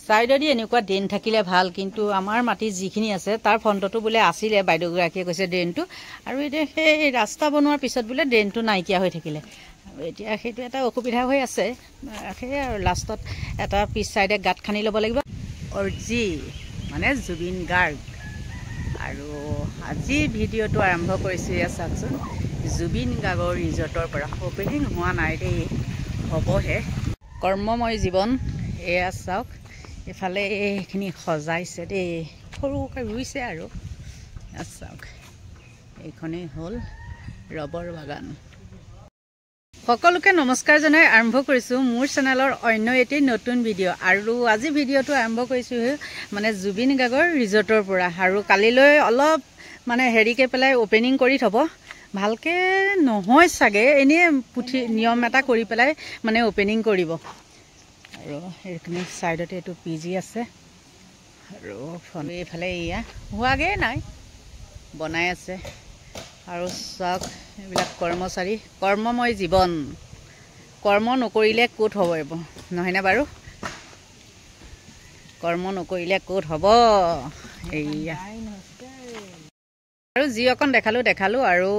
চাইডেদি এনেকুৱা ড্ৰেইন থাকিলে ভাল, কিন্তু আমাৰ মাটি যিখিনি আছে তাৰ ফ্ৰণ্টতো বোলে আছিলে, বাইদেউগৰাকীয়ে কৈছে ড্ৰেইনটো, আৰু এতিয়া সেই ৰাস্তা বনোৱাৰ পিছত বোলে ড্ৰেইনটো নাইকিয়া হৈ থাকিলে। এতিয়া সেইটো এটা অসুবিধা হৈ আছে। সেয়াই আৰু লাষ্টত এটা পিছ চাইডে গাঁত খান্দি ল'ব লাগিব। অৰ্জি মানে জুবিন গাৰ্গ। আৰু আজি ভিডিঅ'টো আৰম্ভ কৰিছোঁ, এয়া চাওকচোন, জুবিন গাৰ্গৰ ৰিজৰ্টৰ পৰা। অপেনিং হোৱা নাই দেই, হ'বহে। কৰ্মময় জীৱন, এয়া চাওক, এফালে এইখিনি সজাইছে দেই, সৰুকৈ ৰুইছে আৰু। চাওক, এইখনেই হ'ল ৰবৰ বাগান। সকলোকে নমস্কাৰ জনাই আৰম্ভ কৰিছোঁ মোৰ চেনেলৰ অন্য এটি নতুন ভিডিঅ'। আৰু আজি ভিডিঅ'টো আৰম্ভ কৰিছোঁ মানে জুবিন গাৰ্গৰ ৰিজৰ্টৰ পৰা। আৰু কালিলৈ অলপ মানে হেৰিকৈ পেলাই অপেনিং কৰি থ'ব, ভালকৈ নহয় চাগে, এনেই নিয়ম এটা কৰি পেলাই মানে অপেনিং কৰিব। আৰু এইখিনি ছাইডতে এইটো PG আছে, আৰু এইফালে এয়া হোৱাগৈ নাই, বনাই আছে। আৰু চাওক, এইবিলাক কৰ্মচাৰী, কৰ্মময় জীৱন। কৰ্ম নকৰিলে ক'ত হ'ব এইবোৰ, নহয়নে বাৰু? কৰ্ম নকৰিলে ক'ত হ'ব। এইয়া আৰু যি অকণ দেখালোঁ আৰু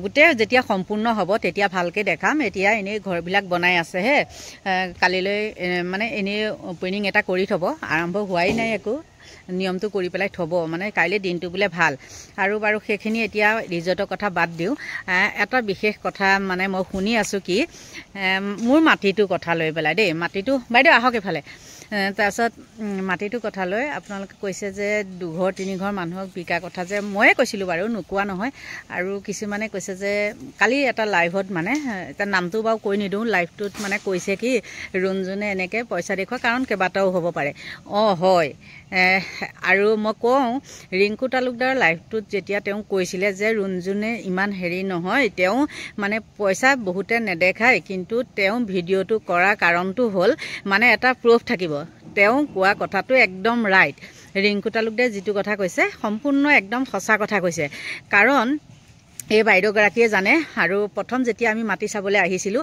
গোটেই যেতিয়া সম্পূৰ্ণ হ'ব তেতিয়া ভালকৈ দেখাম। এতিয়া এনেই ঘৰবিলাক বনাই আছেহে, কালিলৈ মানে এনেই অপেনিং এটা কৰি থ'ব, আৰম্ভ হোৱাই নাই একো, নিয়মটো কৰি পেলাই থ'ব, মানে কাইলৈ দিনটো বোলে ভাল। আৰু বাৰু সেইখিনি এতিয়া ৰিজৰ্টৰ কথা বাদ দিওঁ, এটা বিশেষ কথা মানে মই শুনি আছোঁ কি, মোৰ মাটিটোৰ কথা লৈ পেলাই দেই। মাটিটো বাইদেউ আহক এইফালে। তাৰপিছত মাটিটোৰ কথা লৈ আপোনালোকে কৈছে যে 2-3 ঘৰ মানুহক বিকা কথা, যে ময়ে কৈছিলোঁ বাৰু, নোকোৱা নহয়। আৰু কিছুমানে কৈছে যে কালি এটা লাইভত, মানে এতিয়া নামটো বাৰু কৈ নিদিওঁ, লাইভটোত মানে কৈছে কি ৰুণজুনে এনেকৈ পইচা দেখুওৱা, কাৰণ কেইবাটাও হ'ব পাৰে। হয়। আৰু মই কওঁ, ৰিংকু তালুকদাৰ লাইভটোত যেতিয়া তেওঁ কৈছিলে যে ৰুণজুনে ইমান হেৰি নহয়, তেওঁ মানে পইচা বহুতে নেদেখায়, কিন্তু তেওঁ ভিডিঅ'টো কৰাৰ কাৰণটো হ'ল মানে এটা প্ৰুফ থাকিব। তেওঁ কোৱা কথাটো একদম ৰাইট। ৰিংকু তালুকদাৰে যিটো কথা কৈছে সম্পূৰ্ণ একদম সঁচা কথা কৈছে। কাৰণ এই বাইদেউগৰাকীয়ে জানে, আৰু প্ৰথম যেতিয়া আমি মাটি চাবলৈ আহিছিলোঁ,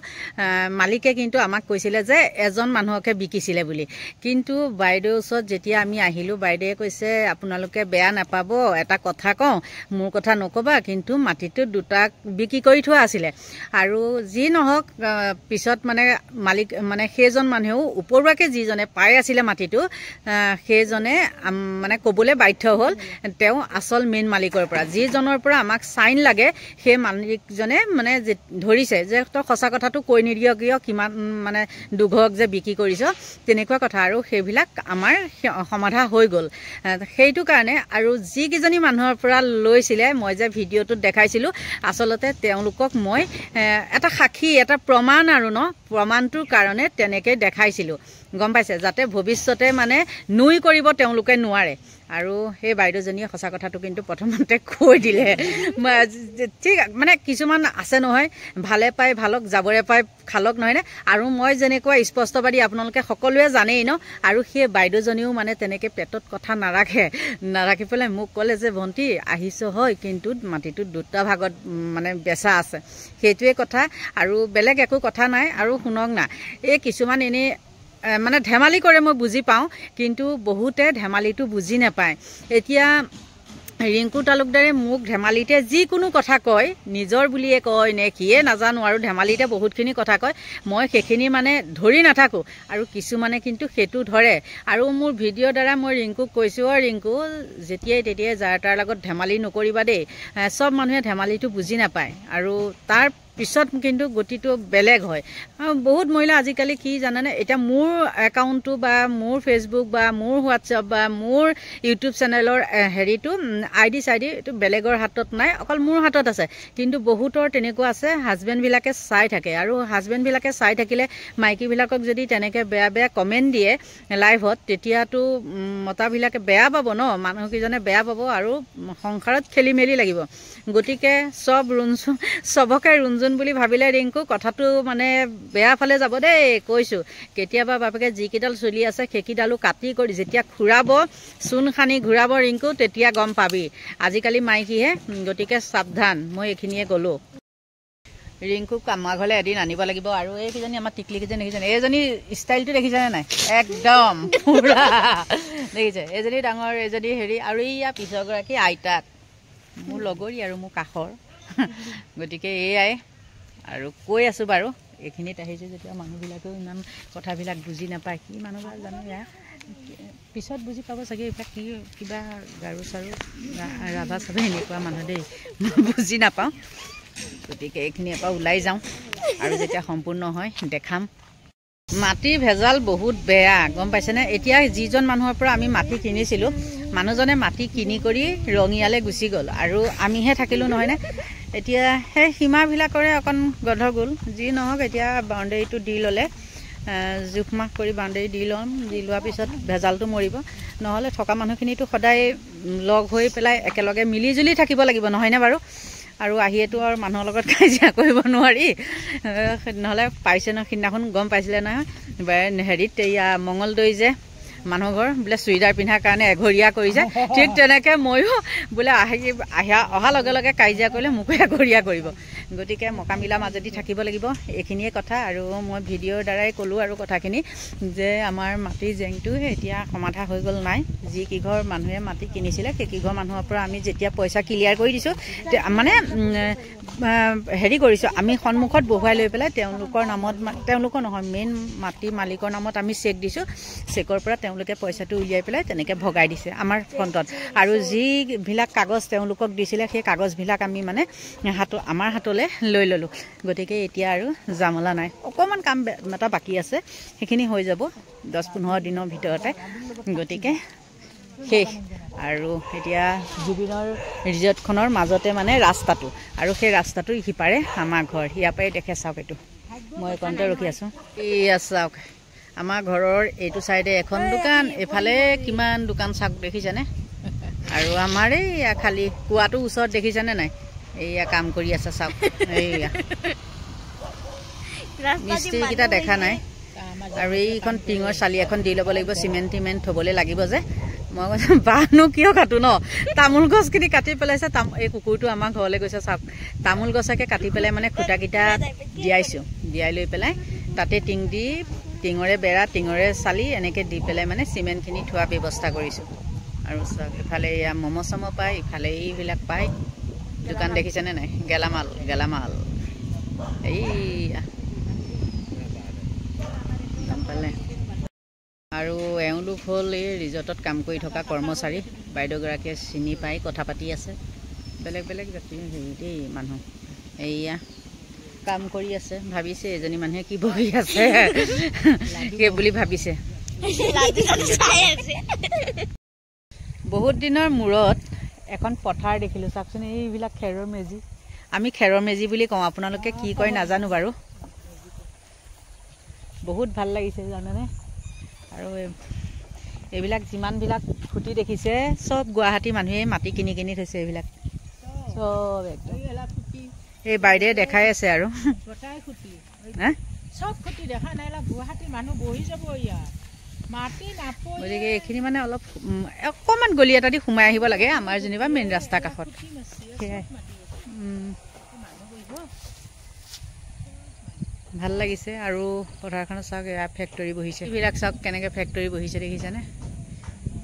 মালিকে কিন্তু আমাক কৈছিলে যে এজন মানুহকে বিকিছিলে বুলি। কিন্তু বাইদেউৰ ওচৰত যেতিয়া আমি আহিলোঁ, বাইদেৱে কৈছে আপোনালোকে বেয়া নাপাব, এটা কথা কওঁ, মোৰ কথা নক'বা, কিন্তু মাটিটো দুটাক বিক্ৰী কৰি থোৱা আছিলে। আৰু যি নহওক, পিছত মানে মালিক মানে সেইজন মানুহেও ওপৰুৱাকৈ যিজনে পাই আছিলে মাটিটো, সেইজনে মানে ক'বলৈ বাধ্য হ'ল তেওঁ আচল মেইন মালিকৰ পৰা, যিজনৰ পৰা আমাক চাইন লাগে, সেই মালিকজনে মানে ধৰিছে যে তই সঁচা কথাটো কৈ নিদিয় কিয়, কিমান মানে দুঘৰক যে বিক্ৰী কৰিছ, তেনেকুৱা কথা। আৰু সেইবিলাক আমাৰ সমাধা হৈ গ'ল। সেইটো কাৰণে আৰু যিকেইজনী মানুহৰ পৰা লৈছিলে, মই যে ভিডিঅ'টোত দেখাইছিলোঁ, আচলতে তেওঁলোকক মই এটা সাক্ষী, এটা প্ৰমাণ আৰু প্ৰমাণটোৰ কাৰণে তেনেকৈ দেখাইছিলোঁ, গম পাইছে, যাতে ভৱিষ্যতে মানে নুই কৰিব তেওঁলোকে নোৱাৰে। আৰু সেই বাইদেউজনীয়ে সঁচা কথাটো কিন্তু প্ৰথমতে কৈ দিলে। ঠিক মানে কিছুমান আছে নহয়, ভালে পাই ভালক, যাবৰে পাই খালক, নহয়নে? আৰু মই যেনেকুৱা স্পষ্টবাদী আপোনালোকে সকলোৱে জানেই আৰু সেই বাইদেউজনীও মানে তেনেকৈ পেটত কথা নাৰাখি পেলাই মোক ক'লে যে ভণ্টি আহিছ হয়, কিন্তু মাটিটো দুটা ভাগত মানে বেচা আছে, সেইটোৱে কথা, আৰু বেলেগ একো কথা নাই। আৰু শুনক না, এই কিছুমান এনেই মানে ধেমালি কৰে, মই বুজি পাওঁ, কিন্তু বহুতে ধেমালিটো বুজি নাপায়। এতিয়া ৰিংকু তালুকদাৰে মোক ধেমালিতে যিকোনো কথা কয়, নিজৰ বুলিয়ে কয় নে কিয়ে নাজানো, আৰু ধেমালিতে বহুতখিনি কথা কয়, মই সেইখিনি মানে ধৰি নাথাকোঁ। আৰু কিছুমানে কিন্তু সেইটো ধৰে। আৰু মোৰ ভিডিঅ'ৰ দ্বাৰা মই ৰিংকুক কৈছোঁ, ৰিংকু যেতিয়াই তেতিয়াই যাৰ তাৰ লগত ধেমালি নকৰিবা দেই, চব মানুহে ধেমালিটো বুজি নাপায়, আৰু তাৰ পিছত কিন্তু গতিটো বেলেগ হয়। বহুত মহিলা আজিকালি কি জানানে, এতিয়া মোৰ একাউণ্টটো বা মোৰ ফেচবুক বা মোৰ হোৱাটছআপ বা মোৰ ইউটিউব চেনেলৰ হেৰিটো ID এইটো বেলেগৰ হাতত নাই, অকল মোৰ হাতত আছে। কিন্তু বহুতৰ তেনেকুৱা আছে, হাজবেণ্ডবিলাকে চাই থাকে, আৰু হাজবেণ্ডবিলাকে চাই থাকিলে মাইকীবিলাকক যদি তেনেকৈ বেয়া বেয়া কমেণ্ট দিয়ে লাইভত, তেতিয়াতো মতাবিলাকে বেয়া পাব মানুহকেইজনে বেয়া পাব, আৰু সংসাৰত খেলি মেলি লাগিব। গতিকে চবকে ৰুণজুন বুলি ভাবিলে ৰিংকু কথাটো মানে বেয়া ফালে যাব দেই, কৈছোঁ। কেতিয়াবা বাপেকে যিকেইডাল চলি আছে সেইকেইডালো কাটি কৰি যেতিয়া ঘূৰাব, চূণ সানি ঘূৰাব ৰিংকু, তেতিয়া গম পাবি আজিকালি মাইকীহে। গতিকে সাৱধান, মই এইখিনিয়ে গ'লোঁ। ৰিংকুক আমাৰ ঘৰলৈ এদিন আনিব লাগিব আৰু এইকেইজনী আমাৰ টিকলি কেইজনী দেখিছেনে এইজনী ষ্টাইলটো দেখিছেনে নাই একদম পুৰা দেখিছে এইজনী ডাঙৰ এইজনী হেৰি আৰু ইয়াৰ পিছৰগৰাকী আইতাক মোৰ লগৰী আৰু মোৰ কাষৰ গতিকে এয়াই আৰু কৈ আছোঁ বাৰু এইখিনিত আহিছোঁ যেতিয়া মানুহবিলাকেও ইমান কথাবিলাক বুজি নাপায় কি মানুহবিলাক জানো এয়া পিছত বুজি পাব চাগে এইবিলাক কি কিবা গাৰু চাৰু ৰাভা চাভা এনেকুৱা মানুহ দেই বুজি নাপাওঁ গতিকে এইখিনিৰ পৰা ওলাই যাওঁ আৰু যেতিয়া সম্পূৰ্ণ হয় দেখাম মাটিৰ ভেজাল বহুত বেয়া গম পাইছেনে এতিয়া যিজন মানুহৰ পৰা আমি মাটি কিনিছিলোঁ মানুহজনে মাটি কিনি কৰি ৰঙিয়ালে গুচি গ'ল আৰু আমিহে থাকিলোঁ নহয়নে এতিয়া সেই সীমাবিলাকৰে অকণ গধগোল যি নহওক এতিয়া বাউণ্ডেৰীটো দি ল'লে জোখমাখ কৰি বাউণ্ডেৰী দি ল'ম দি লোৱাৰ পিছত ভেজালটো মৰিব নহ'লে থকা মানুহখিনিতো সদায় লগ হৈ পেলাই একেলগে মিলিজুলি থাকিব লাগিব নহয়নে বাৰু আৰু আহিয়েতো আৰু মানুহৰ লগত কাজিয়া কৰিব নোৱাৰি নহ'লে পাইছে ন সিদিনাখন গম পাইছিলে নহয় হেৰিত এয়া মঙলদৈ যে মানুহ ঘৰ বোলে চুইদাৰ পিন্ধাৰ কাৰণে এঘৰীয়া কৰিছে ঠিক তেনেকৈ ময়ো বোলে অহাৰ লগে লগে কাজিয়া কৰিলে মোকো এঘৰীয়া কৰিব গতিকে মকামিলা মাজেদি থাকিব লাগিব এইখিনিয়ে কথা আৰু মই ভিডিঅ'ৰ দ্বাৰাই ক'লোঁ আৰু কথাখিনি যে আমাৰ মাটিৰ জেংটো এতিয়া সমাধা হৈ গ'ল নাই যি কিঘৰ মানুহে মাটি কিনিছিলে সেই কিঘৰ মানুহৰ পৰা আমি যেতিয়া পইচা ক্লিয়াৰ কৰি দিছোঁ মানে হেৰি কৰিছোঁ আমি সন্মুখত বহুৱাই লৈ পেলাই তেওঁলোকৰ নামত তেওঁলোকৰ নহয় মেইন মাটি মালিকৰ নামত আমি চেক দিছোঁ চেকৰ পৰা তেওঁলোকে পইচাটো উলিয়াই পেলাই তেনেকৈ ভগাই দিছে আমাৰ ফ্ৰণ্টত আৰু যিবিলাক কাগজ তেওঁলোকক দিছিলে সেই কাগজবিলাক আমি মানে আমাৰ হাতলৈ লৈ ল'লোঁ গতিকে এতিয়া আৰু জামলা নাই অকণমান কাম এটা বাকী আছে সেইখিনি হৈ যাব 10-15 দিনৰ ভিতৰতে গতিকে শেষ আৰু এতিয়া জুবিনৰ ৰিজৰ্টখনৰ মাজতে মানে ৰাস্তাটো আৰু সেই ৰাস্তাটো সিপাৰে আমাৰ ঘৰ ইয়াৰ পৰাই দেখে চাওক এইটো মই কণ্টে ৰখি আছোঁ এয়া চাওক আমাৰ ঘৰৰ এইটো চাইডে এখন দোকান এইফালে কিমান দোকান চাওক দেখিছেনে আৰু আমাৰ এইয়া খালি কুৱাটো ওচৰত দেখিছেনে নাই এইয়া কাম কৰি আছে চাওক এইয়া মিস্ত্ৰীকেইটা দেখা নাই আৰু এইখন টিঙৰ চালি এখন দি ল'ব লাগিব চিমেণ্ট টিমেণ্ট থ'বলৈ লাগিব যে মই কৈছোঁ বাহনো কিয় কাটো ন তামোল গছখিনি কাটি পেলাইছে এই কুকুৰটো আমাৰ ঘৰলৈ গৈছে চাওক তামোল গছকে কাটি পেলাই মানে খুঁটাকেইটা দিয়াইছোঁ দিয়াই লৈ পেলাই তাতে টিং দি টিঙৰে বেৰা টিঙৰে চালি এনেকৈ দি পেলাই মানে চিমেণ্টখিনি থোৱা ব্যৱস্থা কৰিছোঁ আৰু চাওক ইফালে এয়া ম'ম' চম' পায় ইফালে এইবিলাক পায় দোকান দেখিছেনে নাই গেলামাল এইয়া গম পালে আৰু এওঁলোক হ'ল এই ৰিজৰ্টত কাম কৰি থকা কৰ্মচাৰী বাইদেউগৰাকীয়ে চিনি পাই কথা পাতি আছে বেলেগ বেলেগ জাতিৰ হেৰি দেই মানুহ এইয়া কাম কৰি আছে ভাবিছে এজনী মানুহে কি বহি আছে সেই বুলি ভাবিছে বহুত দিনৰ মূৰত এখন পথাৰ দেখিলোঁ চাওকচোন এইবিলাক খেৰৰ মেজি আমি খেৰৰ মেজি বুলি কওঁ আপোনালোকে কি কয় নাজানো বাৰু বহুত ভাল লাগিছে জানেনে আৰু এইবিলাক যিমানবিলাক খুঁটি দেখিছে চব গুৱাহাটী মানুহে মাটি কিনি কিনি থৈছে এইবিলাক চব একদম এই বাইদেৱে দেখাই আছে আৰু গতিকে এইখিনি মানে অলপ অকণমান গলি এটা দি সোমাই আহিব লাগে আমাৰ যেনিবা মেইন ৰাস্তাৰ কাষত সেয়াই ভাল লাগিছে আৰু পথাৰখনত চাওক এয়া ফেক্টৰী বহিছে এইবিলাক চাওক কেনেকৈ ফেক্টৰী বহিছে দেখিছেনে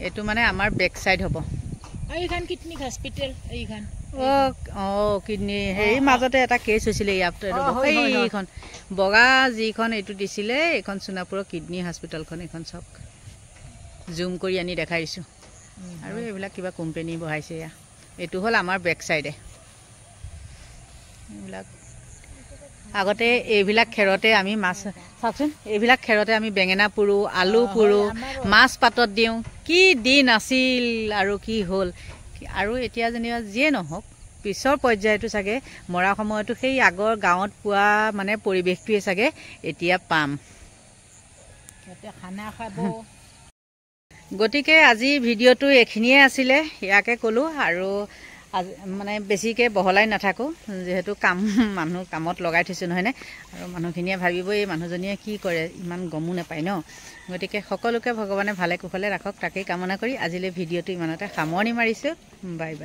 এইটো মানে আমাৰ বেক চাইড হ'ব এইখন কিডনী হস্পিটেল এইখন কিডনী হেৰি মাজতে এটা কেছ হৈছিলে ইয়াত এইখন বগা যিখন এইটো দিছিলে এইখন সোণাপুৰৰ কিডনী হস্পিটেলখন এইখন চাওক জুম কৰি আনি দেখাই দিছোঁ আৰু এইবিলাক কিবা কোম্পানী বহাইছে এয়া এইটো হ'ল আমাৰ বেক চাইডে এইবিলাক আগতে এইবিলাক খেৰতে আমি মাছ চাওকচোন এইবিলাক খেৰতে আমি বেঙেনা পুৰোঁ আলু পুৰোঁ মাছ পাতত দিওঁ কি দিন আছিল আৰু কি হ'ল আৰু এতিয়া যেনিবা যিয়ে নহওক পিছৰ পৰ্যায়টো চাগে মৰা সময়তো সেই আগৰ গাঁৱত পোৱা মানে পৰিৱেশটোৱে চাগে এতিয়া পাম খানা খাব গতিকে আজি ভিডিঅ'টো এইখিনিয়ে আছিলে ইয়াকে ক'লোঁ আৰু মানে বেছিকৈ বহলাই নাথাকোঁ যিহেতু মানুহ কামত লগাই থৈছোঁ নহয়নে আৰু মানুহখিনিয়ে ভাবিব এই মানুহজনীয়ে কি কৰে ইমান গমো নাপায় ন গতিকে সকলোকে ভগৱানে ভালে কুশলে ৰাখক তাকেই কামনা কৰি আজিলৈ ভিডিঅ'টো ইমানতে সামৰণি মাৰিছোঁ বাই বাই